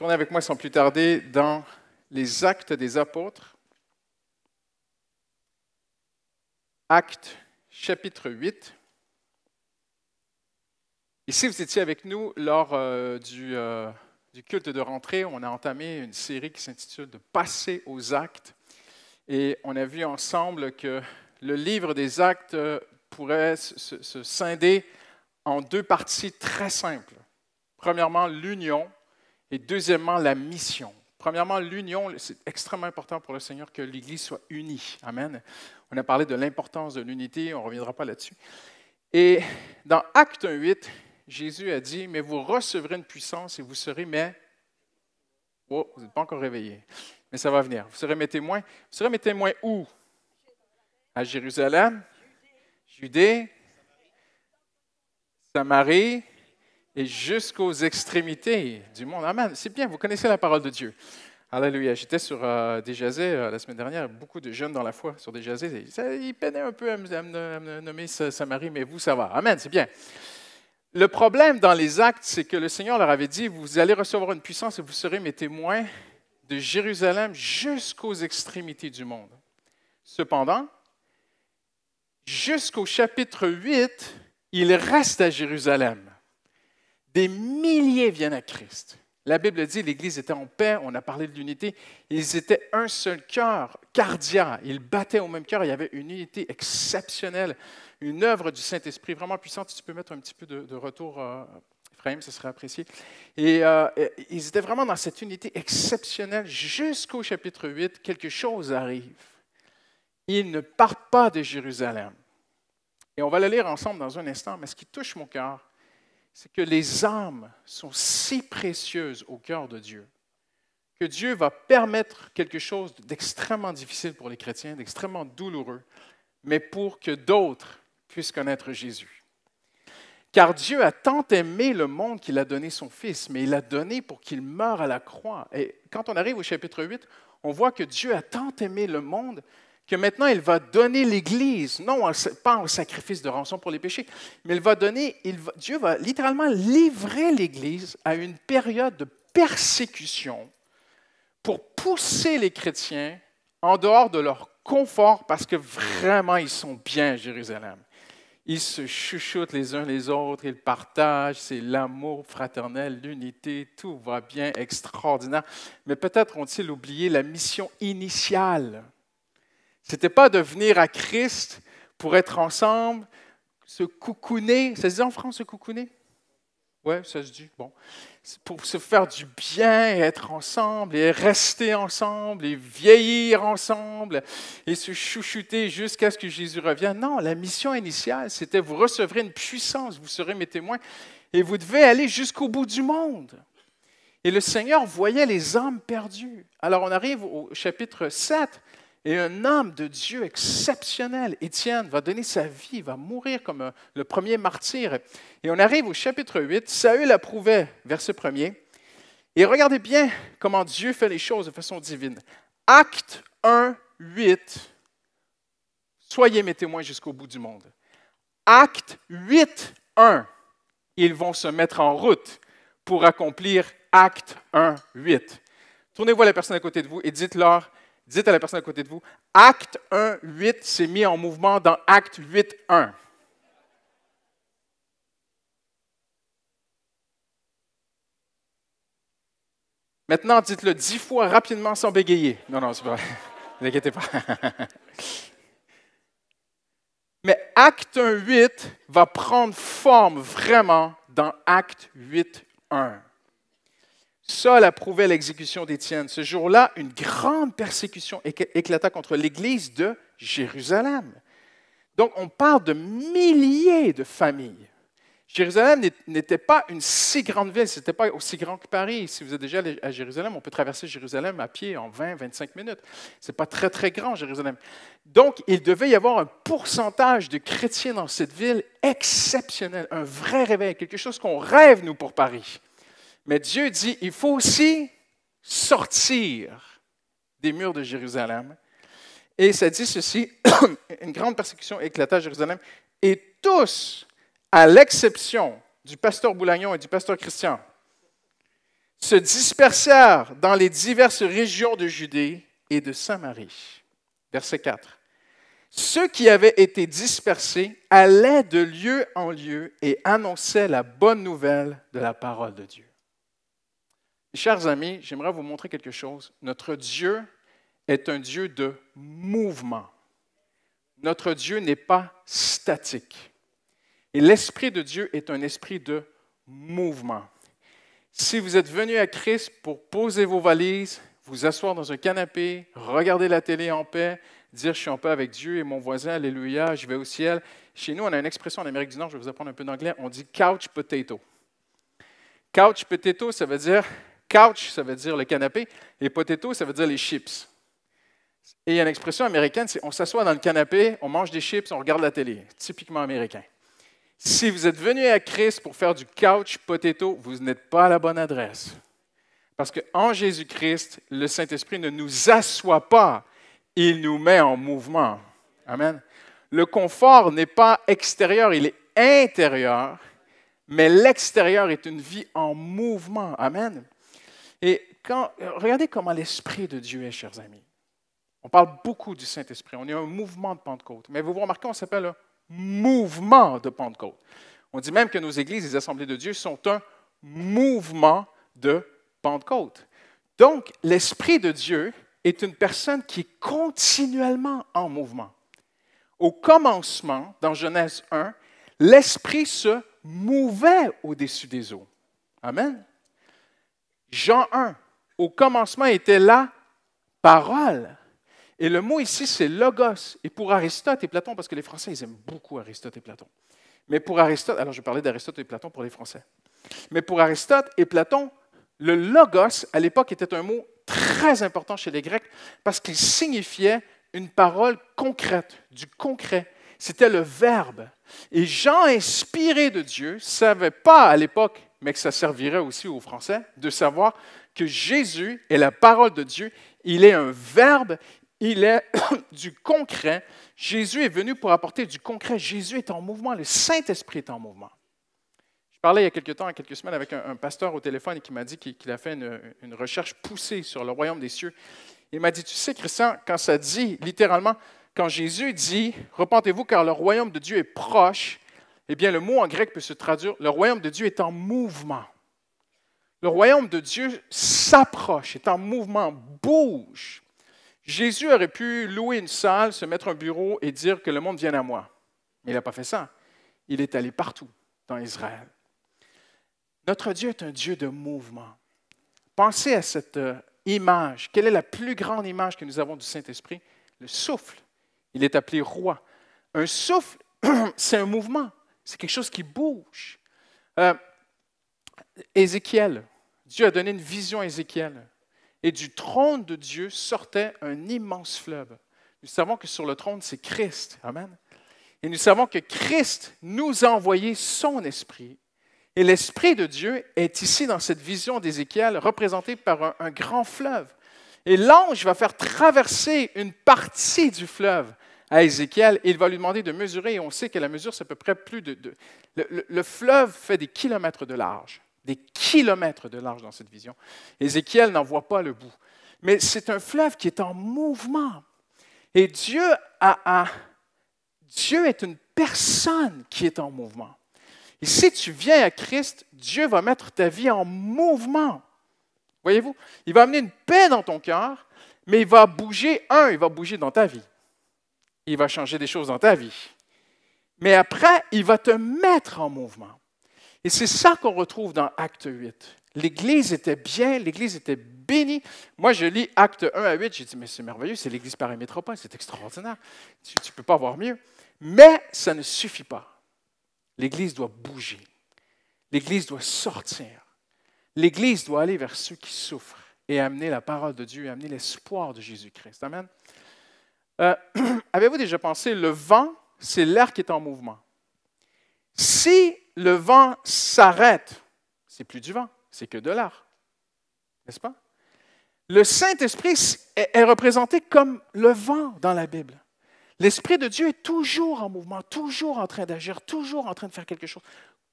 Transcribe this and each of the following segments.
Tournez avec moi sans plus tarder dans les Actes des Apôtres. Actes, chapitre 8. Et si vous étiez avec nous lors du culte de rentrée, on a entamé une série qui s'intitule « De passer aux actes ». Et on a vu ensemble que le livre des Actes pourrait se scinder en deux parties très simples. Premièrement, l'union et deuxièmement, la mission. Premièrement, l'union, c'est extrêmement important pour le Seigneur que l'Église soit unie. Amen. On a parlé de l'importance de l'unité, on ne reviendra pas là-dessus. Et dans Acte 8, Jésus a dit, « Mais vous recevrez une puissance et vous serez mes... » Oh, vous n'êtes pas encore réveillés, mais ça va venir. Vous serez mes témoins. Vous serez mes témoins où? À Jérusalem, Judée, Samarie et jusqu'aux extrémités du monde. Amen. C'est bien, vous connaissez la parole de Dieu. Alléluia. J'étais sur Desjazés la semaine dernière, beaucoup de jeunes dans la foi sur Desjazés. Ils peinaient un peu à me nommer Samarie, mais vous, ça va. Amen, c'est bien. Le problème dans les actes, c'est que le Seigneur leur avait dit, vous allez recevoir une puissance et vous serez mes témoins de Jérusalem jusqu'aux extrémités du monde. Cependant, jusqu'au chapitre 8, il reste à Jérusalem. Des milliers viennent à Christ. La Bible dit que l'Église était en paix, on a parlé de l'unité. Ils étaient un seul cœur, cardia. Ils battaient au même cœur. Il y avait une unité exceptionnelle, une œuvre du Saint-Esprit vraiment puissante. Si tu peux mettre un petit peu de retour, Ephraim, ce serait apprécié. Et ils étaient vraiment dans cette unité exceptionnelle. Jusqu'au chapitre 8, quelque chose arrive. Ils ne partent pas de Jérusalem. Et on va le lire ensemble dans un instant, mais ce qui touche mon cœur, c'est que les âmes sont si précieuses au cœur de Dieu que Dieu va permettre quelque chose d'extrêmement difficile pour les chrétiens, d'extrêmement douloureux, mais pour que d'autres puissent connaître Jésus. Car Dieu a tant aimé le monde qu'il a donné son Fils, mais il l'a donné pour qu'il meure à la croix. Et quand on arrive au chapitre 8, on voit que Dieu a tant aimé le monde que maintenant, il va donner l'Église, non pas en sacrifice de rançon pour les péchés, mais Dieu va littéralement livrer l'Église à une période de persécution pour pousser les chrétiens en dehors de leur confort parce que vraiment, ils sont bien à Jérusalem. Ils se chuchotent les uns les autres, ils partagent, c'est l'amour fraternel, l'unité, tout va bien, extraordinaire. Mais peut-être ont-ils oublié la mission initiale. Ce n'était pas de venir à Christ pour être ensemble, se coucouner. Ça se dit en France, se coucouner? Oui, ça se dit. Bon. Pour se faire du bien et être ensemble et rester ensemble et vieillir ensemble et se chouchouter jusqu'à ce que Jésus revienne. Non, la mission initiale, c'était vous recevrez une puissance, vous serez mes témoins et vous devez aller jusqu'au bout du monde. Et le Seigneur voyait les âmes perdues. Alors on arrive au chapitre 7. Et un homme de Dieu exceptionnel, Étienne, va donner sa vie, va mourir comme le premier martyr. Et on arrive au chapitre 8, Saül approuvait, verset 1er. Et regardez bien comment Dieu fait les choses de façon divine. Acte 1, 8, soyez mes témoins jusqu'au bout du monde. Acte 8, 1, ils vont se mettre en route pour accomplir Acte 1, 8. Tournez-vous à la personne à côté de vous et dites à la personne à côté de vous, Acte 1, 8 s'est mis en mouvement dans Acte 8, 1. Maintenant, dites-le 10 fois rapidement sans bégayer. Non, c'est pas vrai. Ne vous inquiétez pas. Mais Acte 1, 8 va prendre forme vraiment dans Acte 8, 1. Saul approuvait l'exécution d'Étienne. Ce jour-là, une grande persécution éclata contre l'Église de Jérusalem. Donc, on parle de milliers de familles. Jérusalem n'était pas une si grande ville, ce n'était pas aussi grand que Paris. Si vous êtes déjà allé à Jérusalem, on peut traverser Jérusalem à pied en 20-25 minutes. Ce n'est pas très, très grand, Jérusalem. Donc, il devait y avoir un pourcentage de chrétiens dans cette ville exceptionnel, un vrai réveil, quelque chose qu'on rêve, nous, pour Paris. Mais Dieu dit, il faut aussi sortir des murs de Jérusalem. Et ça dit ceci, une grande persécution éclata à Jérusalem, et tous, à l'exception du pasteur Boulagnon et du pasteur Christian, se dispersèrent dans les diverses régions de Judée et de Samarie. Verset 4. Ceux qui avaient été dispersés allaient de lieu en lieu et annonçaient la bonne nouvelle de la parole de Dieu. Chers amis, j'aimerais vous montrer quelque chose. Notre Dieu est un Dieu de mouvement. Notre Dieu n'est pas statique. Et l'Esprit de Dieu est un esprit de mouvement. Si vous êtes venu à Christ pour poser vos valises, vous asseoir dans un canapé, regarder la télé en paix, dire « je suis en paix avec Dieu et mon voisin, alléluia, je vais au ciel ». Chez nous, on a une expression en Amérique du Nord, je vais vous apprendre un peu d'anglais, on dit « couch potato ». Couch potato, ça veut dire couch, ça veut dire le canapé, et potato, ça veut dire les chips. Et il y a une expression américaine, c'est on s'assoit dans le canapé, on mange des chips, on regarde la télé. Typiquement américain. Si vous êtes venu à Christ pour faire du couch potato, vous n'êtes pas à la bonne adresse. Parce qu'en Jésus-Christ, le Saint-Esprit ne nous assoit pas, il nous met en mouvement. Amen. Le confort n'est pas extérieur, il est intérieur, mais l'extérieur est une vie en mouvement. Amen. Et regardez comment l'Esprit de Dieu est, chers amis. On parle beaucoup du Saint-Esprit. On est un mouvement de Pentecôte. Mais vous remarquez, on s'appelle un mouvement de Pentecôte. On dit même que nos églises, les assemblées de Dieu, sont un mouvement de Pentecôte. Donc, l'Esprit de Dieu est une personne qui est continuellement en mouvement. Au commencement, dans Genèse 1, l'Esprit se mouvait au-dessus des eaux. Amen. Jean 1, au commencement était la parole. Et le mot ici, c'est logos. Et pour Aristote et Platon, parce que les Français, ils aiment beaucoup Aristote et Platon. Mais pour Aristote, alors je vais parler d'Aristote et Platon pour les Français. Mais pour Aristote et Platon, le logos, à l'époque, était un mot très important chez les Grecs parce qu'il signifiait une parole concrète, du concret. C'était le verbe. Et Jean, inspiré de Dieu, ne savait pas à l'époque, mais que ça servirait aussi aux Français, de savoir que Jésus est la parole de Dieu. Il est un verbe, il est du concret. Jésus est venu pour apporter du concret. Jésus est en mouvement, le Saint-Esprit est en mouvement. Je parlais il y a quelques semaines, avec un pasteur au téléphone qui m'a dit qu'il a fait une recherche poussée sur le royaume des cieux. Il m'a dit, tu sais, Christian, quand ça dit, littéralement, quand Jésus dit « Repentez-vous car le royaume de Dieu est proche », eh bien, le mot en grec peut se traduire « Le royaume de Dieu est en mouvement ». Le royaume de Dieu s'approche, est en mouvement, bouge. Jésus aurait pu louer une salle, se mettre un bureau et dire que le monde vienne à moi. Mais il n'a pas fait ça. Il est allé partout dans Israël. Notre Dieu est un Dieu de mouvement. Pensez à cette image. Quelle est la plus grande image que nous avons du Saint-Esprit? Le souffle. Il est appelé roi. Un souffle, c'est un mouvement. C'est quelque chose qui bouge. Ézéchiel, Dieu a donné une vision à Ézéchiel. Et du trône de Dieu sortait un immense fleuve. Nous savons que sur le trône, c'est Christ. Amen. Et nous savons que Christ nous a envoyé son esprit. Et l'Esprit de Dieu est ici dans cette vision d'Ézéchiel, représenté par un grand fleuve. Et l'ange va faire traverser une partie du fleuve à Ézéchiel et il va lui demander de mesurer. Et on sait que la mesure, c'est à peu près le fleuve fait des kilomètres de large. Des kilomètres de large dans cette vision. Ézéchiel n'en voit pas le bout. Mais c'est un fleuve qui est en mouvement. Et Dieu est une personne qui est en mouvement. Et si tu viens à Christ, Dieu va mettre ta vie en mouvement. Voyez-vous? Il va amener une paix dans ton cœur, mais il va bouger, il va bouger dans ta vie. Il va changer des choses dans ta vie. Mais après, il va te mettre en mouvement. Et c'est ça qu'on retrouve dans Acte 8. L'Église était bien, l'Église était bénie. Moi, je lis Acte 1 à 8, j'ai dit, mais c'est merveilleux, c'est l'Église Paris Métropole, c'est extraordinaire. Tu ne peux pas avoir mieux. Mais ça ne suffit pas. L'Église doit bouger. L'Église doit sortir. L'Église doit aller vers ceux qui souffrent et amener la parole de Dieu et amener l'espoir de Jésus-Christ. Amen. Avez-vous déjà pensé, le vent, c'est l'air qui est en mouvement. Si le vent s'arrête, c'est plus du vent, c'est que de l'air. N'est-ce pas? Le Saint-Esprit est représenté comme le vent dans la Bible. L'Esprit de Dieu est toujours en mouvement, toujours en train d'agir, toujours en train de faire quelque chose,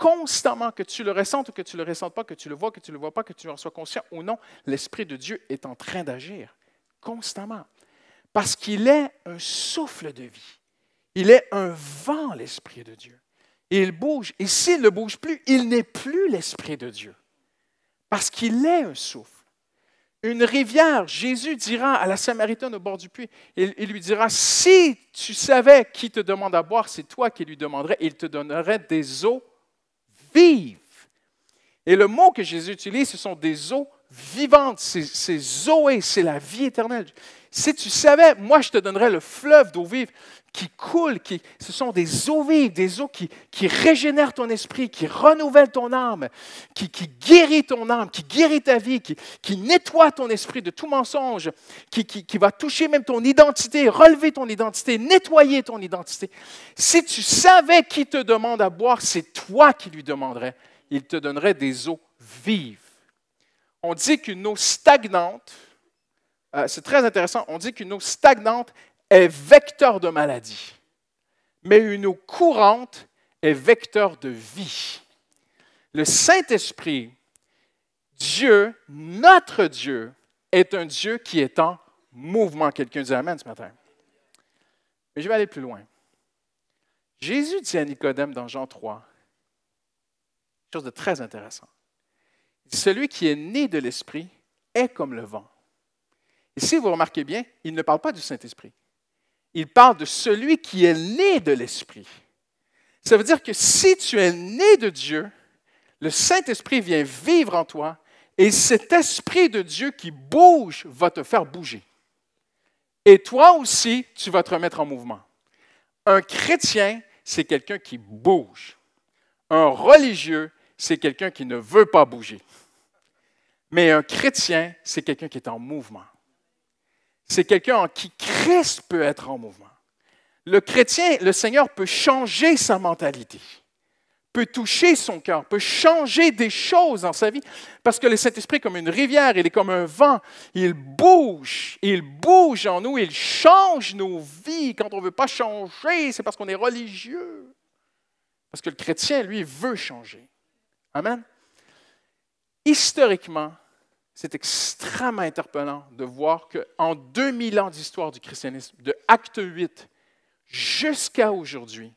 constamment, que tu le ressentes ou que tu ne le ressentes pas, que tu le vois, que tu ne le vois pas, que tu en sois conscient ou non, l'Esprit de Dieu est en train d'agir constamment. Parce qu'il est un souffle de vie. Il est un vent, l'Esprit de Dieu. Et il bouge. Et s'il ne bouge plus, il n'est plus l'Esprit de Dieu. Parce qu'il est un souffle. Une rivière, Jésus dira à la Samaritaine au bord du puits, il lui dira, si tu savais qui te demande à boire, c'est toi qui lui demanderais, et il te donnerait des eaux vives. Et le mot que Jésus utilise, ce sont des eaux vivantes, c'est Zoé, c'est la vie éternelle. Si tu savais, moi je te donnerais le fleuve d'eau vive qui coule, ce sont des eaux vives, des eaux qui régénèrent ton esprit, qui renouvellent ton âme, qui guérit ton âme, qui guérit ta vie, qui nettoie ton esprit de tout mensonge, qui va toucher même ton identité, relever ton identité, nettoyer ton identité. Si tu savais qui te demande à boire, c'est toi qui lui demanderais. Il te donnerait des eaux vives. On dit qu'une eau stagnante, c'est très intéressant, on dit qu'une eau stagnante est vecteur de maladie, mais une eau courante est vecteur de vie. Le Saint-Esprit, Dieu, notre Dieu, est un Dieu qui est en mouvement. Quelqu'un dit Amen ce matin. Mais je vais aller plus loin. Jésus dit à Nicodème dans Jean 3, quelque chose de très intéressant. Il dit, celui qui est né de l'Esprit est comme le vent. Et si vous remarquez bien, il ne parle pas du Saint-Esprit. Il parle de celui qui est né de l'Esprit. Ça veut dire que si tu es né de Dieu, le Saint-Esprit vient vivre en toi et cet Esprit de Dieu qui bouge va te faire bouger. Et toi aussi, tu vas te remettre en mouvement. Un chrétien, c'est quelqu'un qui bouge. Un religieux, c'est quelqu'un qui ne veut pas bouger. Mais un chrétien, c'est quelqu'un qui est en mouvement. C'est quelqu'un en qui Christ peut être en mouvement. Le chrétien, le Seigneur peut changer sa mentalité, peut toucher son cœur, peut changer des choses dans sa vie, parce que le Saint-Esprit est comme une rivière, il est comme un vent, il bouge en nous, il change nos vies. Quand on ne veut pas changer, c'est parce qu'on est religieux. Parce que le chrétien, lui, veut changer. Amen. Historiquement, c'est extrêmement interpellant de voir qu'en 2000 ans d'histoire du christianisme, de Acte 8 jusqu'à aujourd'hui,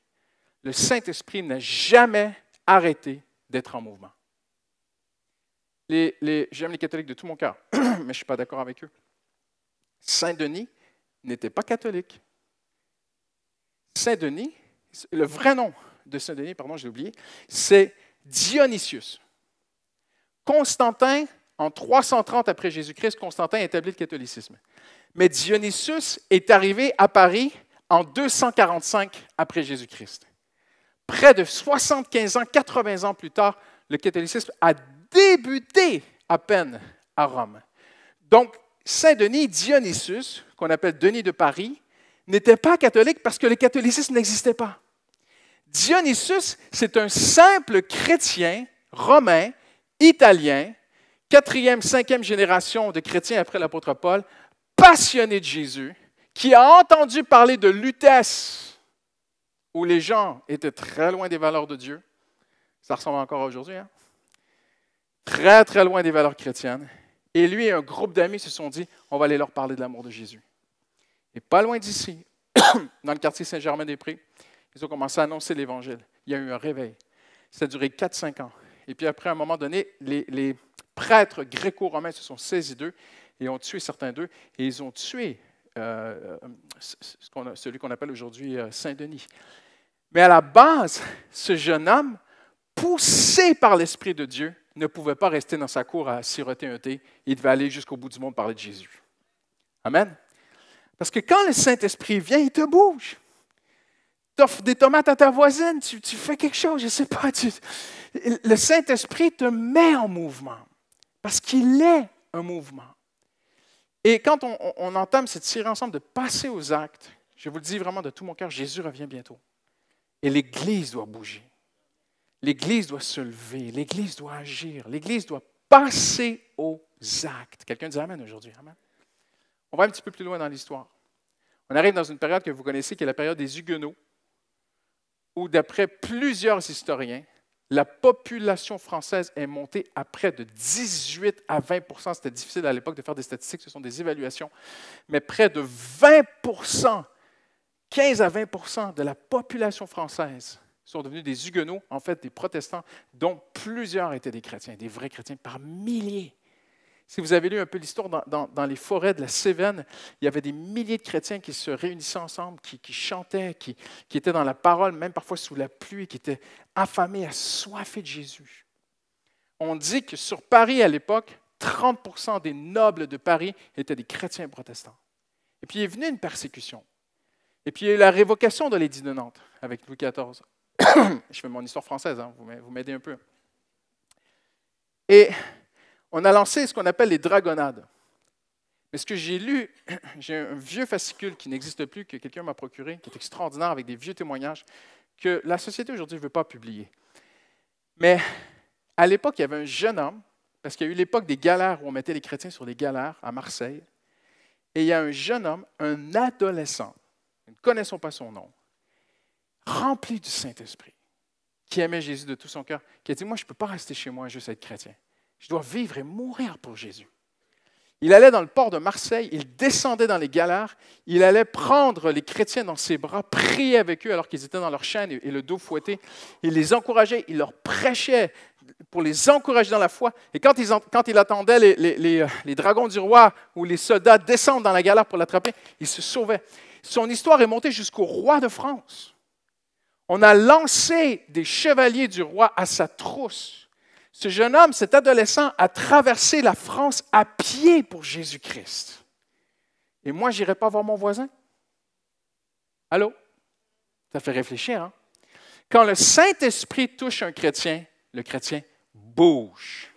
le Saint-Esprit n'a jamais arrêté d'être en mouvement. J'aime les catholiques de tout mon cœur, mais je ne suis pas d'accord avec eux. Saint-Denis n'était pas catholique. Saint-Denis, le vrai nom de Saint-Denis, pardon, je l'ai oublié, c'est Dionysius. Constantin, en 330 après Jésus-Christ, Constantin établit le catholicisme. Mais Dionysius est arrivé à Paris en 245 après Jésus-Christ. Près de 75 ans, 80 ans plus tard, le catholicisme a débuté à peine à Rome. Donc, Saint-Denis, Dionysius, qu'on appelle Denis de Paris, n'était pas catholique parce que le catholicisme n'existait pas. Dionysius, c'est un simple chrétien romain, italien, 4e, 5e génération de chrétiens après l'apôtre Paul, passionné de Jésus, qui a entendu parler de Lutèce, où les gens étaient très loin des valeurs de Dieu. Ça ressemble encore à aujourd'hui, hein? Très, très loin des valeurs chrétiennes. Et lui et un groupe d'amis se sont dit, on va aller leur parler de l'amour de Jésus. Et pas loin d'ici, dans le quartier Saint-Germain-des-Prés, ils ont commencé à annoncer l'Évangile. Il y a eu un réveil. Ça a duré 4-5 ans. Et puis après, à un moment donné, les prêtres gréco-romains se sont saisis d'eux et ont tué certains d'eux. Et ils ont tué celui qu'on appelle aujourd'hui Saint-Denis. Mais à la base, ce jeune homme, poussé par l'Esprit de Dieu, ne pouvait pas rester dans sa cour à siroter un thé. Il devait aller jusqu'au bout du monde parler de Jésus. Amen. Parce que quand le Saint-Esprit vient, il te bouge. Tu offres des tomates à ta voisine, tu fais quelque chose, je ne sais pas. Le Saint-Esprit te met en mouvement parce qu'il est un mouvement. Et quand on entame cette série ensemble de passer aux actes, je vous le dis vraiment de tout mon cœur, Jésus revient bientôt. Et l'Église doit bouger. L'Église doit se lever. L'Église doit agir. l'Église doit passer aux actes. Quelqu'un dit Amen aujourd'hui. Amen. On va un petit peu plus loin dans l'histoire. On arrive dans une période que vous connaissez, qui est la période des Huguenots, où d'après plusieurs historiens, la population française est montée à près de 18 à 20 %. C'était difficile à l'époque de faire des statistiques, ce sont des évaluations, mais près de 20 %, 15 à 20 % de la population française sont devenus des huguenots, en fait des protestants, dont plusieurs étaient des chrétiens, des vrais chrétiens, par milliers. Si vous avez lu un peu l'histoire, dans les forêts de la Cévenne, il y avait des milliers de chrétiens qui se réunissaient ensemble, qui chantaient, qui étaient dans la parole, même parfois sous la pluie, qui étaient affamés, assoiffés de Jésus. On dit que sur Paris, à l'époque, 30 % des nobles de Paris étaient des chrétiens protestants. Et puis, il est venu une persécution. Et puis, il y a eu la révocation de l'édit de Nantes avec Louis XIV. Je fais mon histoire française, hein, vous m'aidez un peu. Et on a lancé ce qu'on appelle les dragonnades. Mais ce que j'ai lu, j'ai un vieux fascicule qui n'existe plus, que quelqu'un m'a procuré, qui est extraordinaire, avec des vieux témoignages, que la société aujourd'hui ne veut pas publier. Mais à l'époque, il y avait un jeune homme, parce qu'il y a eu l'époque des galères où on mettait les chrétiens sur les galères à Marseille, et il y a un jeune homme, un adolescent, nous ne connaissons pas son nom, rempli du Saint-Esprit, qui aimait Jésus de tout son cœur, qui a dit, moi, je ne peux pas rester chez moi et juste être chrétien. Je dois vivre et mourir pour Jésus. Il allait dans le port de Marseille, il descendait dans les galères, il allait prendre les chrétiens dans ses bras, prier avec eux alors qu'ils étaient dans leur chaîne et le dos fouetté. Il les encourageait, il leur prêchait pour les encourager dans la foi. Et quand il attendait les dragons du roi ou les soldats descendre dans la galère pour l'attraper, il se sauvait. Son histoire est montée jusqu'au roi de France. On a lancé des chevaliers du roi à sa trousse. Ce jeune homme, cet adolescent, a traversé la France à pied pour Jésus-Christ. Et moi, je n'irai pas voir mon voisin? Allô? Ça fait réfléchir, hein? Quand le Saint-Esprit touche un chrétien, le chrétien bouge.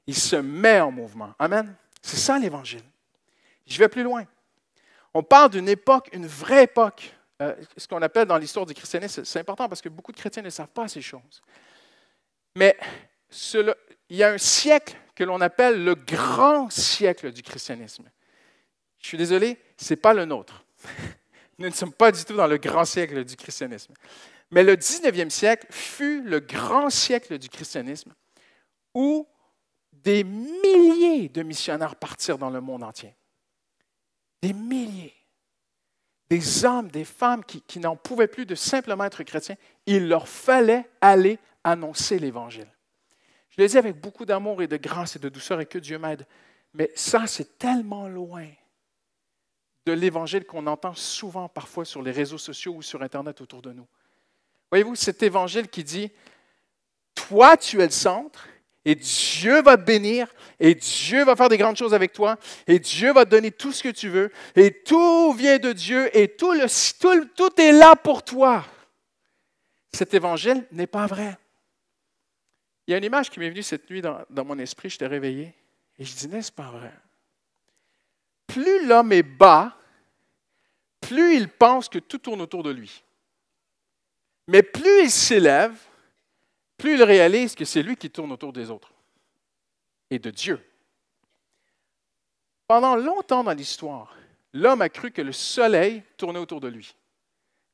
Il se met en mouvement. Amen? C'est ça l'Évangile. Je vais plus loin. On parle d'une époque, une vraie époque. Ce qu'on appelle dans l'histoire du christianisme, c'est important parce que beaucoup de chrétiens ne savent pas ces choses. Mais il y a un siècle que l'on appelle le grand siècle du christianisme. Je suis désolé, ce n'est pas le nôtre. Nous ne sommes pas du tout dans le grand siècle du christianisme. Mais le 19e siècle fut le grand siècle du christianisme où des milliers de missionnaires partirent dans le monde entier. Des milliers. Des hommes, des femmes qui n'en pouvaient plus de simplement être chrétiens. Il leur fallait aller annoncer l'Évangile. Je le dis avec beaucoup d'amour et de grâce et de douceur et que Dieu m'aide. Mais ça, c'est tellement loin de l'Évangile qu'on entend souvent parfois sur les réseaux sociaux ou sur Internet autour de nous. Voyez-vous, cet Évangile qui dit, toi, tu es le centre et Dieu va te bénir et Dieu va faire des grandes choses avec toi et Dieu va te donner tout ce que tu veux et tout vient de Dieu et tout est là pour toi. Cet Évangile n'est pas vrai. Il y a une image qui m'est venue cette nuit dans mon esprit, j'étais réveillé, et je dis, n'est-ce pas vrai? Plus l'homme est bas, plus il pense que tout tourne autour de lui. Mais plus il s'élève, plus il réalise que c'est lui qui tourne autour des autres et de Dieu. Pendant longtemps dans l'histoire, l'homme a cru que le soleil tournait autour de lui,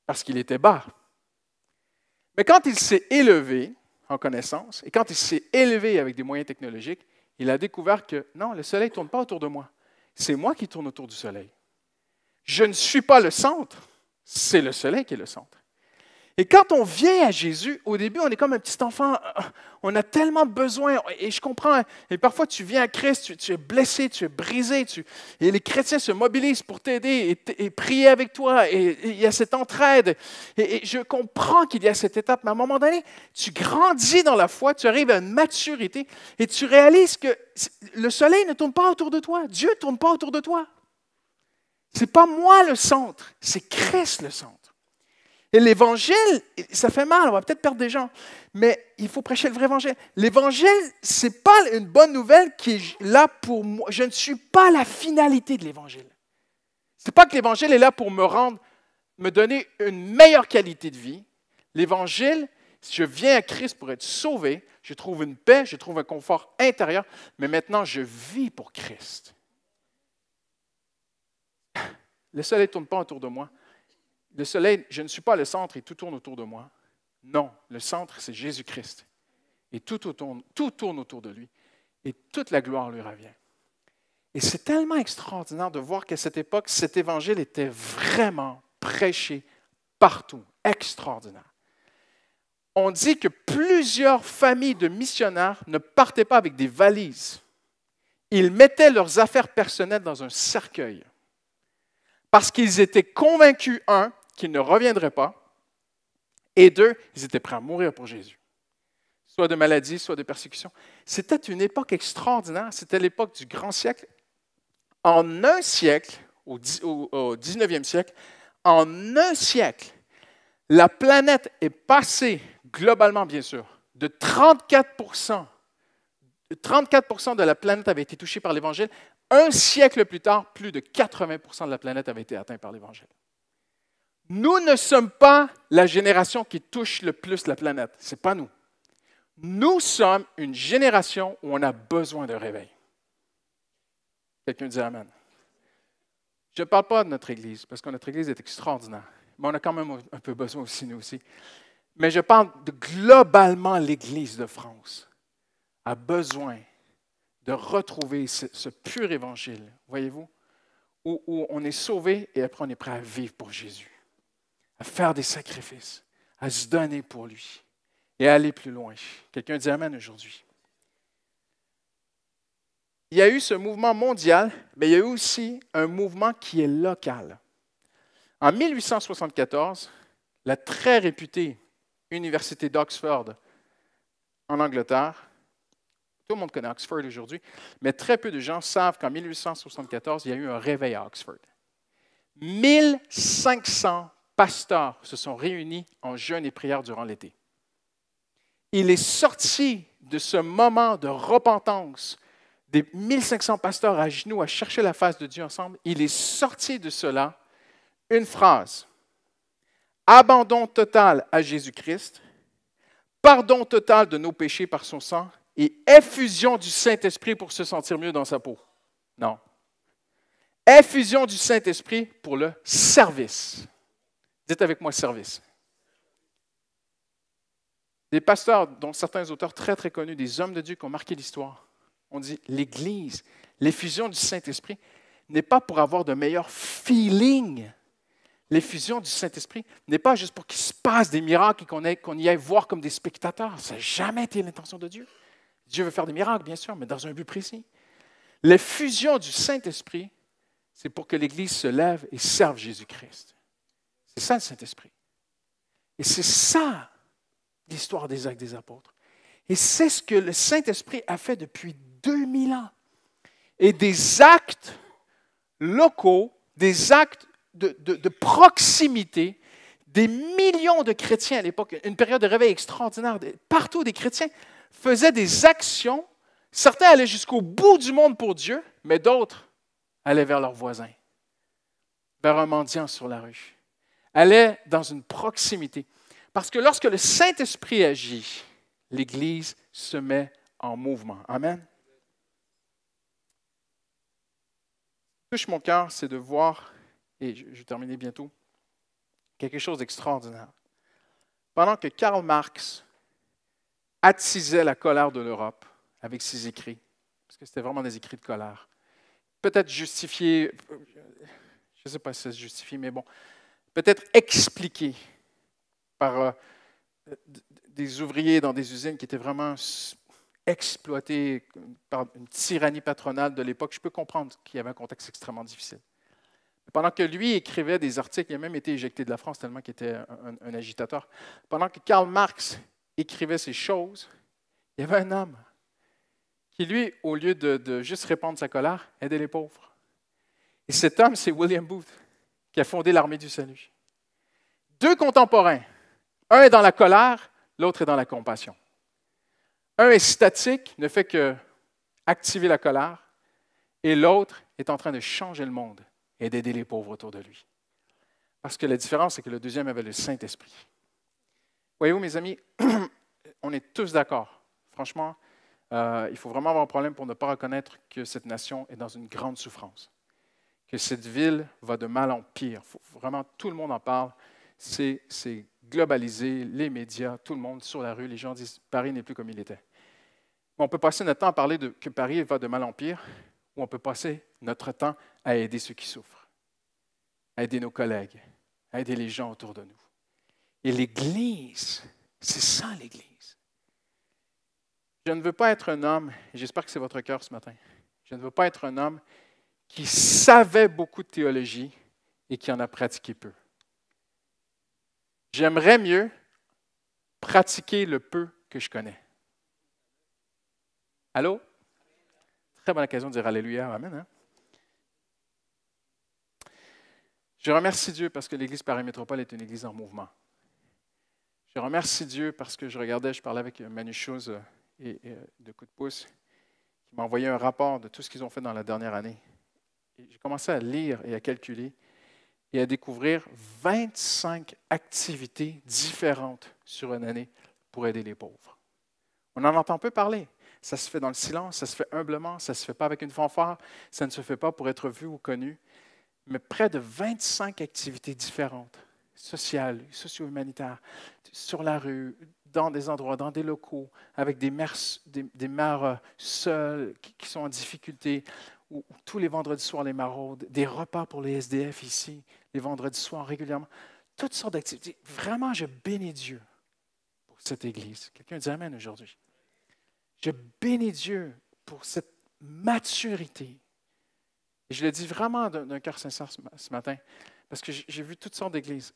parce qu'il était bas. Mais quand il s'est élevé, en connaissance, et quand il s'est élevé avec des moyens technologiques, il a découvert que non, le soleil ne tourne pas autour de moi. C'est moi qui tourne autour du soleil. Je ne suis pas le centre, c'est le soleil qui est le centre. Et quand on vient à Jésus, au début, on est comme un petit enfant, on a tellement besoin, et je comprends, et parfois tu viens à Christ, tu es blessé, tu es brisé, et les chrétiens se mobilisent pour t'aider et prier avec toi, et il y a cette entraide, et je comprends qu'il y a cette étape, mais à un moment donné, tu grandis dans la foi, tu arrives à une maturité, et tu réalises que le soleil ne tourne pas autour de toi, Dieu ne tourne pas autour de toi. Ce n'est pas moi le centre, c'est Christ le centre. Et l'Évangile, ça fait mal, on va peut-être perdre des gens, mais il faut prêcher le vrai Évangile. L'Évangile, ce n'est pas une bonne nouvelle qui est là pour moi. Je ne suis pas la finalité de l'Évangile. Ce n'est pas que l'Évangile est là pour me donner une meilleure qualité de vie. L'Évangile, je viens à Christ pour être sauvé, je trouve une paix, je trouve un confort intérieur, mais maintenant je vis pour Christ. Le soleil ne tourne pas autour de moi. Le soleil, je ne suis pas le centre et tout tourne autour de moi. Non, le centre, c'est Jésus-Christ. Et tout tourne autour de lui. Et toute la gloire lui revient. Et c'est tellement extraordinaire de voir qu'à cette époque, cet évangile était vraiment prêché partout. Extraordinaire. On dit que plusieurs familles de missionnaires ne partaient pas avec des valises. Ils mettaient leurs affaires personnelles dans un cercueil. Parce qu'ils étaient convaincus, un, qu'ils ne reviendraient pas, et deux, ils étaient prêts à mourir pour Jésus. Soit de maladie, soit de persécution. C'était une époque extraordinaire. C'était l'époque du grand siècle. En un siècle, au 19e siècle, en un siècle, la planète est passée, globalement bien sûr, de 34%. 34% de la planète avait été touchée par l'Évangile. Un siècle plus tard, plus de 80% de la planète avait été atteinte par l'Évangile. Nous ne sommes pas la génération qui touche le plus la planète. Ce n'est pas nous. Nous sommes une génération où on a besoin de réveil. Quelqu'un dit Amen. Je ne parle pas de notre Église, parce que notre Église est extraordinaire. Mais on a quand même un peu besoin aussi, nous aussi. Mais je parle de globalement l'Église de France a besoin de retrouver ce pur évangile, voyez-vous, où on est sauvé et après on est prêt à vivre pour Jésus, à faire des sacrifices, à se donner pour lui et à aller plus loin. Quelqu'un dit Amen aujourd'hui. Il y a eu ce mouvement mondial, mais il y a eu aussi un mouvement qui est local. En 1874, la très réputée Université d'Oxford en Angleterre, tout le monde connaît Oxford aujourd'hui, mais très peu de gens savent qu'en 1874, il y a eu un réveil à Oxford. 1500 pasteurs se sont réunis en jeûne et prière durant l'été. Il est sorti de ce moment de repentance des 1500 pasteurs à genoux à chercher la face de Dieu ensemble. Il est sorti de cela une phrase. Abandon total à Jésus-Christ, pardon total de nos péchés par son sang et effusion du Saint-Esprit pour se sentir mieux dans sa peau. Non. Effusion du Saint-Esprit pour le service. Dites avec moi service. Des pasteurs, dont certains auteurs très très connus, des hommes de Dieu qui ont marqué l'histoire, on dit l'Église, l'effusion du Saint-Esprit n'est pas pour avoir de meilleurs feelings. L'effusion du Saint-Esprit n'est pas juste pour qu'il se passe des miracles et qu'on y aille voir comme des spectateurs. Ça n'a jamais été l'intention de Dieu. Dieu veut faire des miracles, bien sûr, mais dans un but précis. L'effusion du Saint-Esprit, c'est pour que l'Église se lève et serve Jésus-Christ. C'est ça le Saint-Esprit. Et c'est ça l'histoire des actes des apôtres. Et c'est ce que le Saint-Esprit a fait depuis 2000 ans. Et des actes locaux, des actes de proximité, des millions de chrétiens à l'époque, une période de réveil extraordinaire, partout des chrétiens faisaient des actions. Certains allaient jusqu'au bout du monde pour Dieu, mais d'autres allaient vers leurs voisins, vers un mendiant sur la rue, allaient dans une proximité. Parce que lorsque le Saint-Esprit agit, l'Église se met en mouvement. Amen. Ce qui touche mon cœur, c'est de voir, et je vais terminer bientôt, quelque chose d'extraordinaire. Pendant que Karl Marx attisait la colère de l'Europe avec ses écrits, parce que c'était vraiment des écrits de colère, peut-être justifiés, je ne sais pas si ça se justifie, mais bon, peut-être expliqués par des ouvriers dans des usines qui étaient vraiment exploités par une tyrannie patronale de l'époque. Je peux comprendre qu'il y avait un contexte extrêmement difficile. Pendant que lui écrivait des articles, il a même été éjecté de la France tellement qu'il était un agitateur. Pendant que Karl Marx écrivait ces choses, il y avait un homme qui, lui, au lieu de juste répandre sa colère, aidait les pauvres. Et cet homme, c'est William Booth, qui a fondé l'Armée du Salut. Deux contemporains. Un est dans la colère, l'autre est dans la compassion. Un est statique, ne fait que activer la colère, et l'autre est en train de changer le monde et d'aider les pauvres autour de lui. Parce que la différence, c'est que le deuxième avait le Saint-Esprit. Voyez-vous, mes amis, on est tous d'accord. Franchement, il faut vraiment avoir un problème pour ne pas reconnaître que cette nation est dans une grande souffrance, que cette ville va de mal en pire. Vraiment, tout le monde en parle. C'est globalisé, les médias, tout le monde sur la rue, les gens disent « Paris n'est plus comme il était ». On peut passer notre temps à parler que Paris va de mal en pire, ou on peut passer notre temps à aider ceux qui souffrent, à aider nos collègues, à aider les gens autour de nous. Et l'Église, c'est ça l'Église. Je ne veux pas être un homme, et j'espère que c'est votre cœur ce matin, je ne veux pas être un homme qui savait beaucoup de théologie et qui en a pratiqué peu. J'aimerais mieux pratiquer le peu que je connais. Allô? Très bonne occasion de dire Alléluia, Amen. Hein? Je remercie Dieu parce que l'Église Paris Métropole est une Église en mouvement. Je remercie Dieu parce que je parlais avec Manu Chose et de Coup de pouce, qui m'a envoyé un rapport de tout ce qu'ils ont fait dans la dernière année. Et j'ai commencé à lire et à calculer et à découvrir 25 activités différentes sur une année pour aider les pauvres. On en entend peu parler. Ça se fait dans le silence, ça se fait humblement, ça ne se fait pas avec une fanfare, ça ne se fait pas pour être vu ou connu. Mais près de 25 activités différentes, sociales, socio-humanitaires, sur la rue, dans des endroits, dans des locaux, avec des mères seules qui sont en difficulté, ou tous les vendredis soirs, les maraudes, des repas pour les SDF ici, les vendredis soirs régulièrement, toutes sortes d'activités. Vraiment, je bénis Dieu pour cette Église. Quelqu'un dit Amen aujourd'hui. Je bénis Dieu pour cette maturité. Et je le dis vraiment d'un cœur sincère ce matin, parce que j'ai vu toutes sortes d'églises.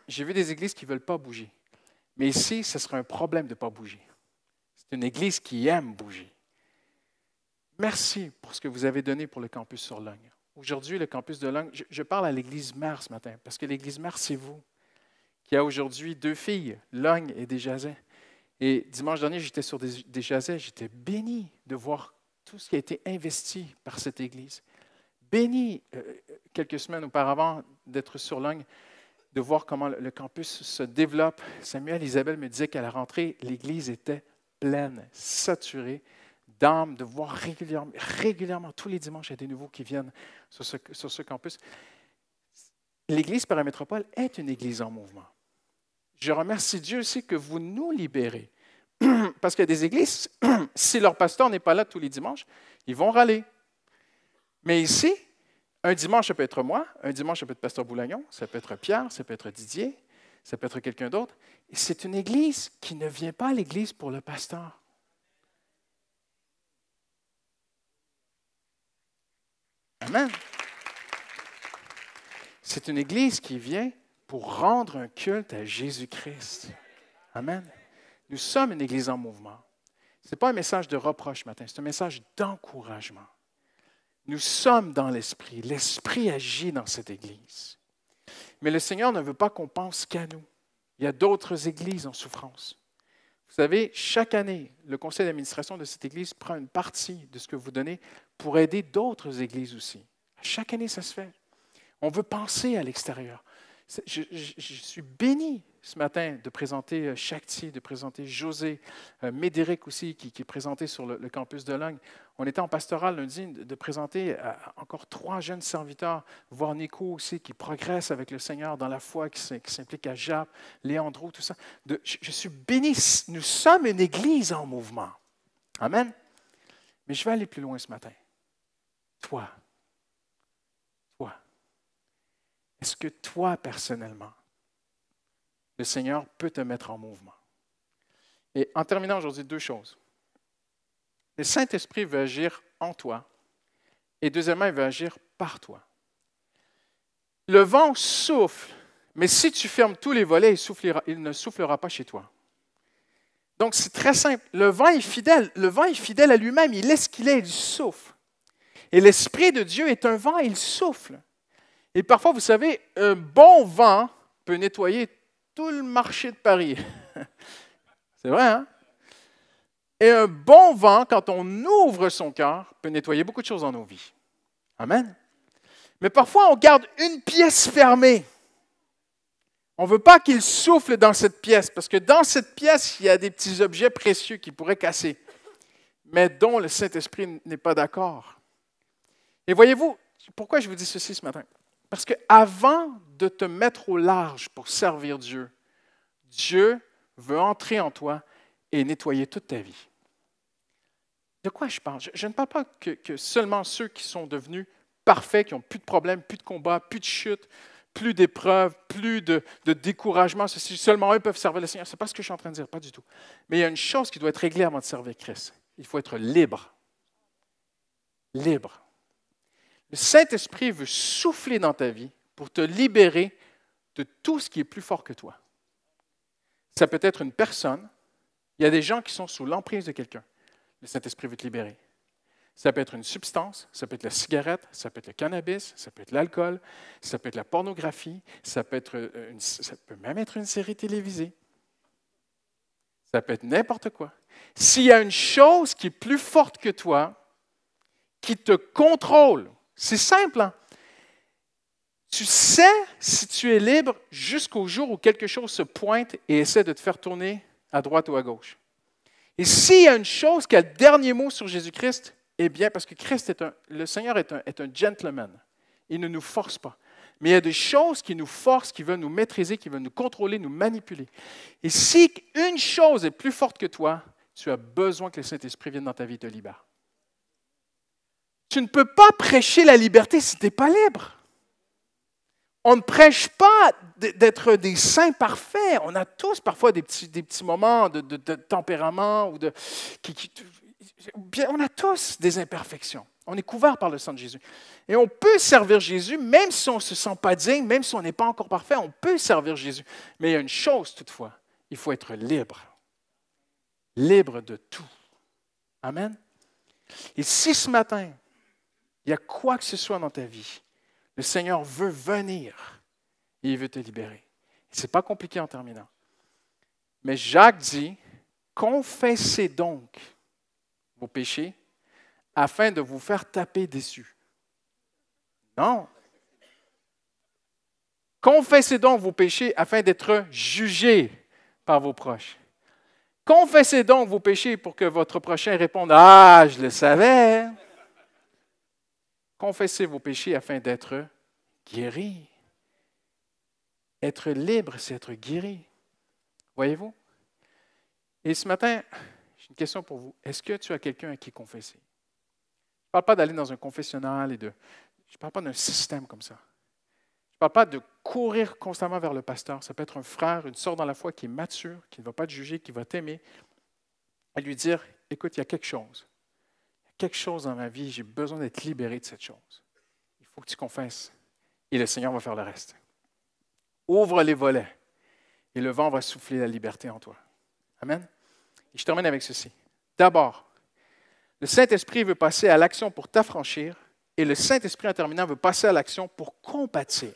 J'ai vu des églises qui ne veulent pas bouger. Mais ici, ce serait un problème de ne pas bouger. C'est une église qui aime bouger. Merci pour ce que vous avez donné pour le campus sur Logne. Aujourd'hui, le campus de Logne, je parle à l'église mère ce matin, parce que l'église mère, c'est vous, qui a aujourd'hui 2 filles, Logne et Desjazets. Et dimanche dernier, j'étais sur Desjazets, j'étais béni de voir tout ce qui a été investi par cette église. Béni, quelques semaines auparavant, d'être sur Logne, de voir comment le campus se développe. Samuel et Isabelle me disaient qu'à la rentrée, l'église était pleine, saturée d'âmes, de voir régulièrement, tous les dimanches, il y a des nouveaux qui viennent sur ce campus. L'Église Paris Métropole est une église en mouvement. Je remercie Dieu aussi que vous nous libérez. Parce qu'il y a des églises, si leur pasteur n'est pas là tous les dimanches, ils vont râler. Mais ici, un dimanche, ça peut être moi, un dimanche, ça peut être Pasteur Boulagnon, ça peut être Pierre, ça peut être Didier, ça peut être quelqu'un d'autre. Et c'est une église qui ne vient pas à l'église pour le pasteur. Amen. C'est une église qui vient pour rendre un culte à Jésus-Christ. Amen. Nous sommes une église en mouvement. Ce n'est pas un message de reproche ce matin, c'est un message d'encouragement. Nous sommes dans l'Esprit. L'Esprit agit dans cette église. Mais le Seigneur ne veut pas qu'on pense qu'à nous. Il y a d'autres églises en souffrance. Vous savez, chaque année, le conseil d'administration de cette église prend une partie de ce que vous donnez pour aider d'autres églises aussi. Chaque année, ça se fait. On veut penser à l'extérieur. Je suis béni ce matin de présenter Shakti, de présenter José, Médéric aussi, qui est présenté sur le campus de Logne. On était en pastoral lundi de présenter encore 3 jeunes serviteurs, voir Nico aussi, qui progresse avec le Seigneur dans la foi, qui s'implique à Jap, Léandro, tout ça. Je suis béni. Nous sommes une église en mouvement. Amen. Mais je vais aller plus loin ce matin. Toi. Est-ce que toi, personnellement, le Seigneur peut te mettre en mouvement? Et en terminant aujourd'hui, 2 choses. Le Saint-Esprit veut agir en toi et deuxièmement, il veut agir par toi. Le vent souffle, mais si tu fermes tous les volets, il ne soufflera pas chez toi. Donc, c'est très simple. Le vent est fidèle. Le vent est fidèle à lui-même. Il est ce qu'il est, il souffle. Et l'Esprit de Dieu est un vent, il souffle. Et parfois, vous savez, un bon vent peut nettoyer tout le marché de Paris. C'est vrai, hein? Et un bon vent, quand on ouvre son cœur, peut nettoyer beaucoup de choses dans nos vies. Amen. Mais parfois, on garde une pièce fermée. On ne veut pas qu'il souffle dans cette pièce, parce que dans cette pièce, il y a des petits objets précieux qui pourraient casser, mais dont le Saint-Esprit n'est pas d'accord. Et voyez-vous, pourquoi je vous dis ceci ce matin? Parce qu'avant de te mettre au large pour servir Dieu, Dieu veut entrer en toi et nettoyer toute ta vie. De quoi je parle? Je ne parle pas que seulement ceux qui sont devenus parfaits, qui n'ont plus de problèmes, plus de combats, plus de chutes, plus d'épreuves, plus de découragement. Seulement eux peuvent servir le Seigneur. Ce n'est pas ce que je suis en train de dire, pas du tout. Mais il y a une chose qui doit être réglée avant de servir Christ. Il faut être libre. Libre. Le Saint-Esprit veut souffler dans ta vie pour te libérer de tout ce qui est plus fort que toi. Ça peut être une personne. Il y a des gens qui sont sous l'emprise de quelqu'un. Le Saint-Esprit veut te libérer. Ça peut être une substance, ça peut être la cigarette, ça peut être le cannabis, ça peut être l'alcool, ça peut être la pornographie, ça peut même être une série télévisée. Ça peut être n'importe quoi. S'il y a une chose qui est plus forte que toi, qui te contrôle, c'est simple, hein? Tu sais si tu es libre jusqu'au jour où quelque chose se pointe et essaie de te faire tourner à droite ou à gauche. Et s'il y a une chose qui a le dernier mot sur Jésus-Christ, eh bien, parce que le Seigneur est un gentleman. Il ne nous force pas. Mais il y a des choses qui nous forcent, qui veulent nous maîtriser, qui veulent nous contrôler, nous manipuler. Et si une chose est plus forte que toi, tu as besoin que le Saint-Esprit vienne dans ta vie et te libère. Tu ne peux pas prêcher la liberté si tu n'es pas libre. On ne prêche pas d'être des saints parfaits. On a tous parfois des petits moments de tempérament. On a tous des imperfections. On est couvert par le sang de Jésus. Et on peut servir Jésus, même si on ne se sent pas digne, même si on n'est pas encore parfait, on peut servir Jésus. Mais il y a une chose toutefois, il faut être libre. Libre de tout. Amen. Et si ce matin, il y a quoi que ce soit dans ta vie, le Seigneur veut venir et il veut te libérer. Ce n'est pas compliqué en terminant. Mais Jacques dit, confessez donc vos péchés afin de vous faire taper dessus. Non. Confessez donc vos péchés afin d'être jugés par vos proches. Confessez donc vos péchés pour que votre prochain réponde « Ah, je le savais ». Confessez vos péchés afin d'être guéri. Être libre, c'est être guéri. Voyez-vous? Et ce matin, j'ai une question pour vous. Est-ce que tu as quelqu'un à qui confesser? Je ne parle pas d'aller dans un confessionnal je ne parle pas d'un système comme ça. Je ne parle pas de courir constamment vers le pasteur. Ça peut être un frère, une sœur dans la foi qui est mature, qui ne va pas te juger, qui va t'aimer, à lui dire, écoute, il y a quelque chose. Quelque chose dans ma vie, j'ai besoin d'être libéré de cette chose. Il faut que tu confesses et le Seigneur va faire le reste. Ouvre les volets et le vent va souffler la liberté en toi. Amen. Et je termine avec ceci. D'abord, le Saint-Esprit veut passer à l'action pour t'affranchir et le Saint-Esprit en terminant veut passer à l'action pour compatir.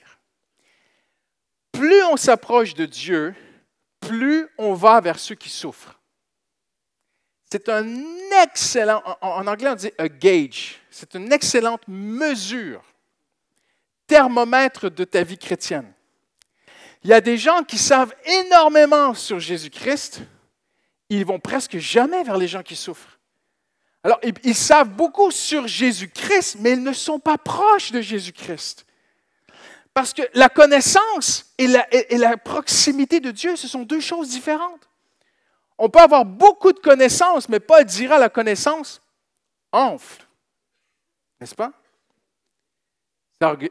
Plus on s'approche de Dieu, plus on va vers ceux qui souffrent. C'est un excellent, en anglais on dit a gauge, c'est une excellente mesure, thermomètre de ta vie chrétienne. Il y a des gens qui savent énormément sur Jésus-Christ, ils vont presque jamais vers les gens qui souffrent. Alors, ils savent beaucoup sur Jésus-Christ, mais ils ne sont pas proches de Jésus-Christ. Parce que la connaissance et la proximité de Dieu, ce sont deux choses différentes. On peut avoir beaucoup de connaissances, mais Paul dira la connaissance enfle. N'est-ce pas?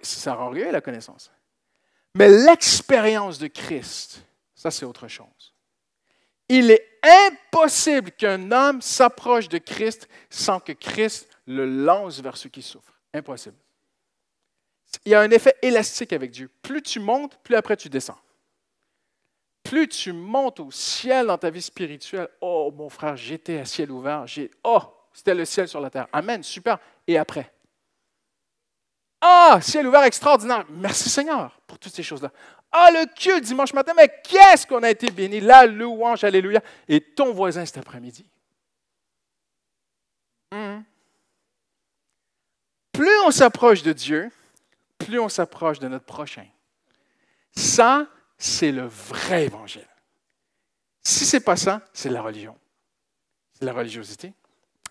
Ça rend orgueilleux, la connaissance. Mais l'expérience de Christ, ça c'est autre chose. Il est impossible qu'un homme s'approche de Christ sans que Christ le lance vers ceux qui souffrent. Impossible. Il y a un effet élastique avec Dieu. Plus tu montes, plus après tu descends. Plus tu montes au ciel dans ta vie spirituelle, oh mon frère, j'étais à ciel ouvert, c'était le ciel sur la terre. Amen, super. Et après? Ah, ciel ouvert extraordinaire. Merci Seigneur pour toutes ces choses-là. Ah, le culte dimanche matin, mais qu'est-ce qu'on a été béni. La louange, alléluia. Et ton voisin cet après-midi. Plus on s'approche de Dieu, plus on s'approche de notre prochain. Ça, c'est le vrai évangile. Si ce n'est pas ça, c'est la religion. C'est la religiosité.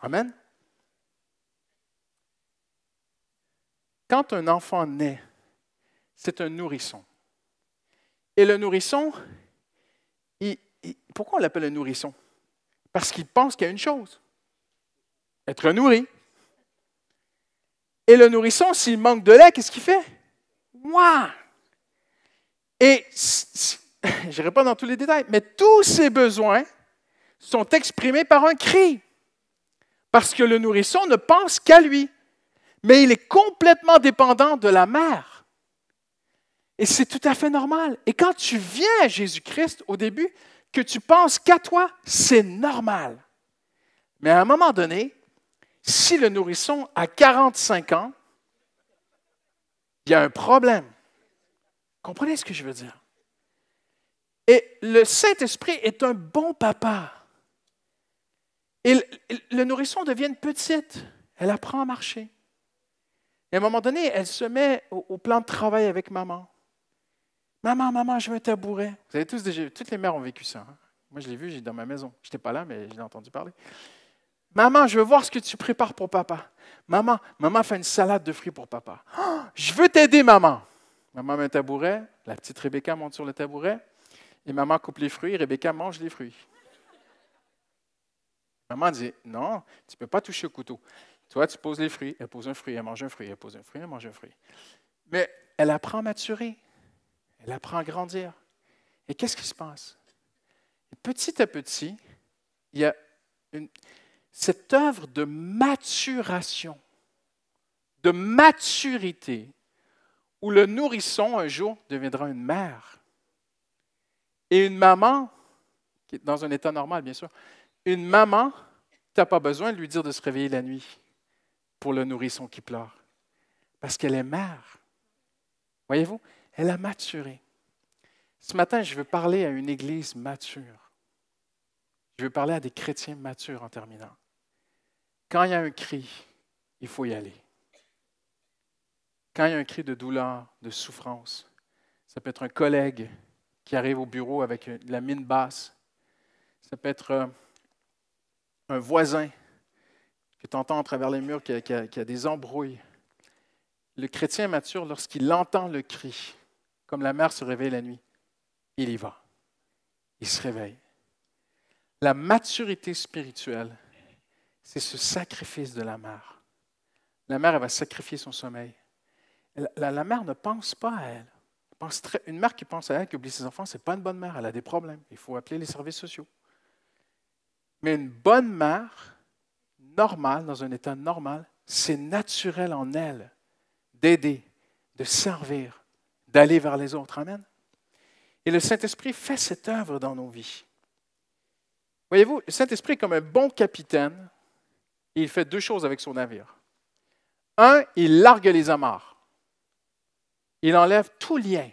Amen. Quand un enfant naît, c'est un nourrisson. Et le nourrisson, il pourquoi on l'appelle un nourrisson? Parce qu'il pense qu'il y a une chose, être nourri. Et le nourrisson, s'il manque de lait, qu'est-ce qu'il fait? Mouah! Et je n'irai pas dans tous les détails, mais tous ses besoins sont exprimés par un cri. Parce que le nourrisson ne pense qu'à lui. Mais il est complètement dépendant de la mère. Et c'est tout à fait normal. Et quand tu viens à Jésus-Christ, au début, que tu penses qu'à toi, c'est normal. Mais à un moment donné, si le nourrisson a 45 ans, il y a un problème. Comprenez ce que je veux dire? Et le Saint-Esprit est un bon papa. Et le nourrisson devient une petite. Elle apprend à marcher. Et à un moment donné, elle se met au plan de travail avec maman. Maman, je veux un tabouret. Vous avez toutes les mères ont vécu ça. Hein? Moi, je l'ai vu, j'ai dans ma maison. Je n'étais pas là, mais je l'ai entendu parler. Maman, je veux voir ce que tu prépares pour papa. Maman fait une salade de fruits pour papa. Oh, je veux t'aider, maman. Maman met un tabouret, la petite Rebecca monte sur le tabouret, et maman coupe les fruits, Rebecca mange les fruits. Maman dit, non, tu ne peux pas toucher au couteau. Toi, tu poses les fruits, elle pose un fruit, elle mange un fruit, elle pose un fruit, elle mange un fruit. Mais elle apprend à maturer, elle apprend à grandir. Et qu'est-ce qui se passe? Et petit à petit, il y a cette œuvre de maturation, de maturité, où le nourrisson, un jour, deviendra une mère. Et une maman, qui est dans un état normal, bien sûr, une maman, tu n'as pas besoin de lui dire de se réveiller la nuit pour le nourrisson qui pleure. Parce qu'elle est mère. Voyez-vous, elle a maturé. Ce matin, je veux parler à une église mature. Je veux parler à des chrétiens matures en terminant. Quand il y a un cri, il faut y aller. Quand il y a un cri de douleur, de souffrance, ça peut être un collègue qui arrive au bureau avec la mine basse. Ça peut être un voisin que tu entends à travers les murs qui a des embrouilles. Le chrétien mature, lorsqu'il entend le cri, comme la mère se réveille la nuit, il y va. Il se réveille. La maturité spirituelle, c'est ce sacrifice de la mère. La mère, elle va sacrifier son sommeil. La mère ne pense pas à elle. Une mère qui pense à elle, qui oublie ses enfants, ce n'est pas une bonne mère. Elle a des problèmes. Il faut appeler les services sociaux. Mais une bonne mère, normale, dans un état normal, c'est naturel en elle d'aider, de servir, d'aller vers les autres. Amen. Et le Saint-Esprit fait cette œuvre dans nos vies. Voyez-vous, le Saint-Esprit est comme un bon capitaine et il fait deux choses avec son navire. Un, il largue les amarres. Il enlève tout lien.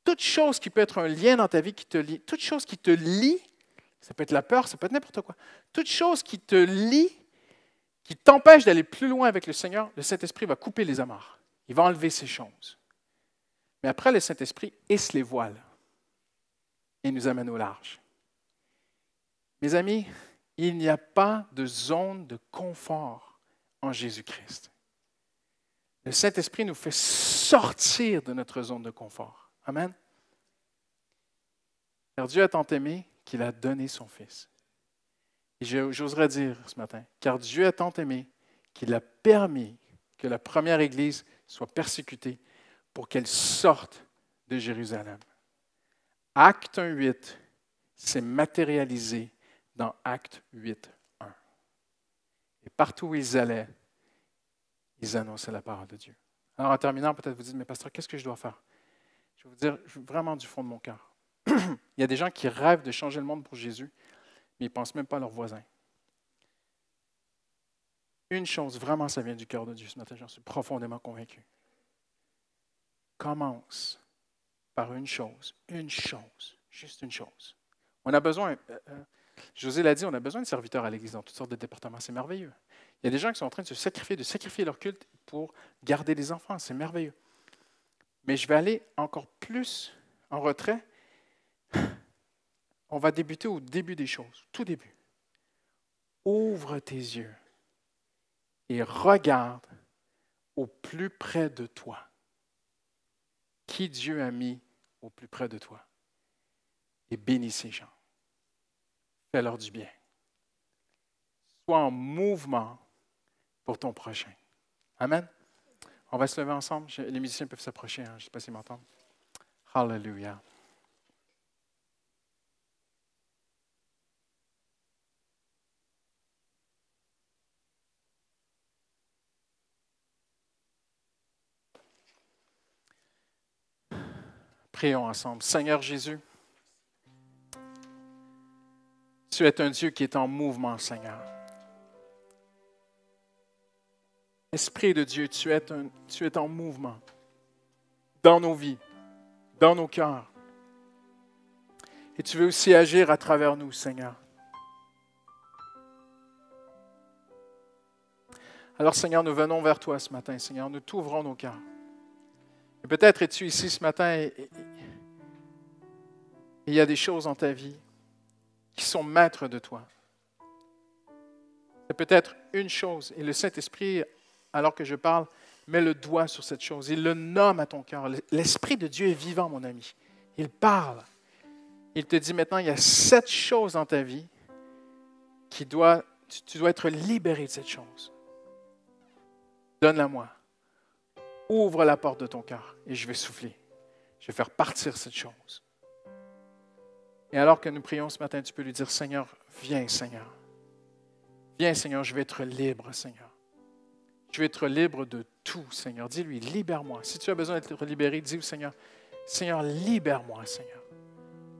Toute chose qui peut être un lien dans ta vie qui te lie, toute chose qui te lie, ça peut être la peur, ça peut être n'importe quoi. Toute chose qui te lie, qui t'empêche d'aller plus loin avec le Seigneur, le Saint-Esprit va couper les amarres. Il va enlever ces choses. Mais après, le Saint-Esprit hisse les voiles et nous amène au large. Mes amis, il n'y a pas de zone de confort en Jésus-Christ. Le Saint-Esprit nous fait sortir de notre zone de confort. Amen. Car Dieu a tant aimé qu'il a donné son Fils. Et j'oserais dire ce matin, car Dieu a tant aimé qu'il a permis que la première Église soit persécutée pour qu'elle sorte de Jérusalem. Acte 1:8 s'est matérialisé dans Acte 8:1. Et partout où ils allaient, ils annonçaient la parole de Dieu. Alors en terminant, peut-être vous dites, mais pasteur, qu'est-ce que je dois faire? Je vais vous dire vraiment du fond de mon cœur. Il y a des gens qui rêvent de changer le monde pour Jésus, mais ils ne pensent même pas à leurs voisins. Une chose, vraiment, ça vient du cœur de Dieu ce matin, j'en suis profondément convaincu. Commence par une chose, juste une chose. On a besoin, José l'a dit, on a besoin de serviteurs à l'Église dans toutes sortes de départements, c'est merveilleux. Il y a des gens qui sont en train de sacrifier leur culte pour garder les enfants, c'est merveilleux. Mais je vais aller encore plus en retrait. On va débuter au début des choses, tout début. Ouvre tes yeux et regarde au plus près de toi. Qui Dieu a mis au plus près de toi. et bénis ces gens. Fais-leur du bien. Sois en mouvement pour ton prochain. Amen. On va se lever ensemble. Les musiciens peuvent s'approcher. Je ne sais pas s'ils m'entendent. Hallelujah. Prions ensemble. Seigneur Jésus, tu es un Dieu qui est en mouvement, Seigneur. Esprit de Dieu, tu es en mouvement dans nos vies, dans nos cœurs. Et tu veux aussi agir à travers nous, Seigneur. Alors, Seigneur, nous venons vers toi ce matin, Seigneur. Nous t'ouvrons nos cœurs. Et peut-être es-tu ici ce matin et il y a des choses dans ta vie qui sont maîtres de toi. C'est peut-être une chose, et le Saint-Esprit, alors que je parle, met le doigt sur cette chose. Il le nomme à ton cœur. L'Esprit de Dieu est vivant, mon ami. Il parle. Il te dit maintenant, il y a 7 choses dans ta vie tu dois être libéré de cette chose. Donne-la-moi. Ouvre la porte de ton cœur et je vais souffler. Je vais faire partir cette chose. Et alors que nous prions ce matin, tu peux lui dire, Seigneur, viens, Seigneur. Viens, Seigneur, je vais être libre, Seigneur. Je vais être libre de tout, Seigneur. Dis-lui, libère-moi. Si tu as besoin d'être libéré, dis au Seigneur, Seigneur, libère-moi, Seigneur.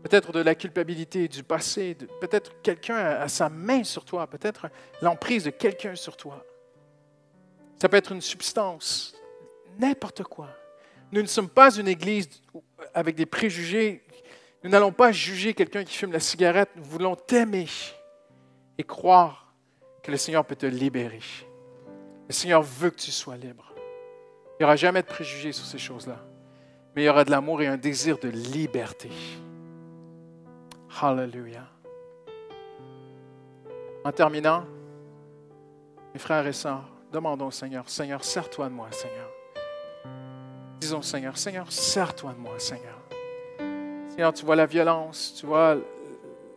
Peut-être de la culpabilité, du passé, peut-être quelqu'un a sa main sur toi, peut-être l'emprise de quelqu'un sur toi. Ça peut être une substance, n'importe quoi. Nous ne sommes pas une église avec des préjugés. Nous n'allons pas juger quelqu'un qui fume la cigarette. Nous voulons t'aimer et croire que le Seigneur peut te libérer. Le Seigneur veut que tu sois libre. Il n'y aura jamais de préjugés sur ces choses-là. Mais il y aura de l'amour et un désir de liberté. Hallelujah. En terminant, mes frères et sœurs, demandons au Seigneur, Seigneur, sers-toi de moi, Seigneur. Disons, Seigneur, Seigneur, sers-toi de moi, Seigneur. Seigneur, tu vois la violence, tu vois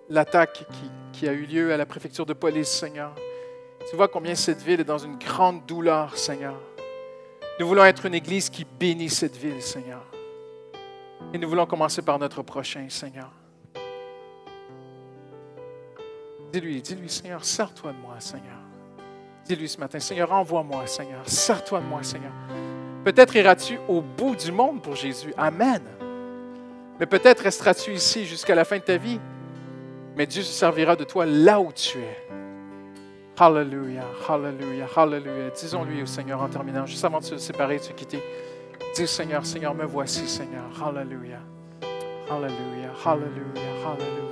l'attaque qui a eu lieu à la préfecture de police, Seigneur. Tu vois combien cette ville est dans une grande douleur, Seigneur. Nous voulons être une église qui bénit cette ville, Seigneur. Et nous voulons commencer par notre prochain, Seigneur. Dis-lui, Seigneur, sers-toi de moi, Seigneur. Dis-lui ce matin, Seigneur, envoie-moi, Seigneur. Sers-toi de moi, Seigneur. Peut-être iras-tu au bout du monde pour Jésus. Amen. Mais peut-être resteras-tu ici jusqu'à la fin de ta vie. Mais Dieu se servira de toi là où tu es. Hallelujah, hallelujah, hallelujah. Disons-lui au Seigneur en terminant, juste avant de se séparer, de se quitter. Dis au Seigneur, Seigneur, me voici, Seigneur. Hallelujah, hallelujah, hallelujah, hallelujah.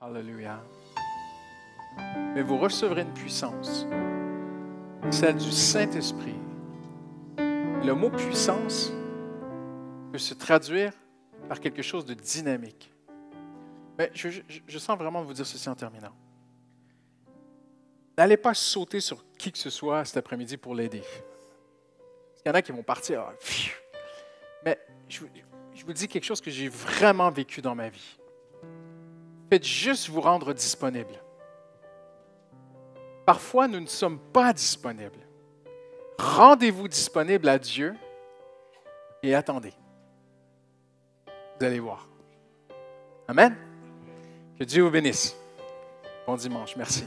Hallelujah. Mais vous recevrez une puissance, celle du Saint-Esprit. Le mot puissance peut se traduire par quelque chose de dynamique. Mais je sens vraiment vous dire ceci en terminant. N'allez pas sauter sur qui que ce soit cet après-midi pour l'aider. Il y en a qui vont partir. Mais je vous dis quelque chose que j'ai vraiment vécu dans ma vie. Faites juste vous rendre disponible. Parfois, nous ne sommes pas disponibles. Rendez-vous disponible à Dieu et attendez. Vous allez voir. Amen. Que Dieu vous bénisse. Bon dimanche. Merci.